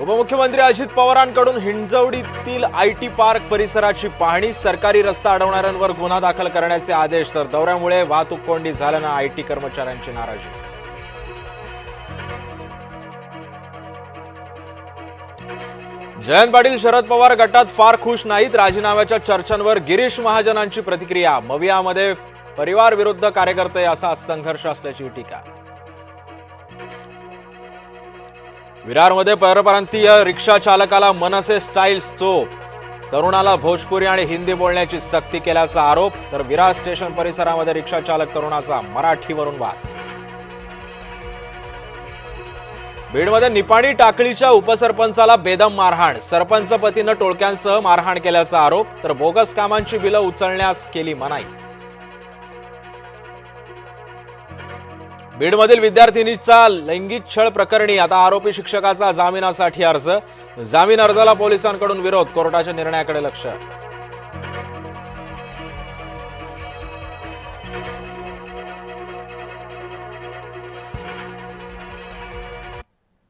उपमुख्यमंत्री Ajit पवारांकडून हिंजवडीतील IT park परिसराची पाहणी, सरकारी रस्ता अडवणाऱ्यांवर गुन्हा दाखल करण्याचे आदेश। तर दौऱ्यामुळे वाहतूक कोंडी झाल्याने आयटी कर्मचाऱ्यांची नाराजी। जयंत पाटील शरद पवार गटात फार खुश नाहीत। राजीनाम्याच्या चर्चांवर गिरीश महाजनांची प्रतिक्रिया। मवियामध्ये परिवार विरुद्ध कार्यकर्ते असा संघर्ष असल्याची टीका। विरारमध्ये परप्रांतीय रिक्षा चालकाला मनसे स्टाईल चोप। तरुणाला भोजपुरी आणि हिंदी बोलण्याची सक्ती केल्याचा आरोप। तर विरार स्टेशन परिसरामध्ये रिक्षा चालक तरुणाचा मराठीवरून वाद। बीडमध्ये निपाणी टाकळीच्या उपसरपंचाला बेदम मारहाण। सरपंच पतीनं टोळक्यांसह मारहाण केल्याचा आरोप। तर बोगस कामांची बिलं उचलण्यास केली मनाई। बीडमधील विद्यार्थिनीचा लैंगिक छळ प्रकरणी आता आरोपी शिक्षकाचा जामिनासाठी अर्ज। जामीन अर्जाला पोलिसांकडून विरोध, कोर्टाच्या निर्णयाकडे लक्ष।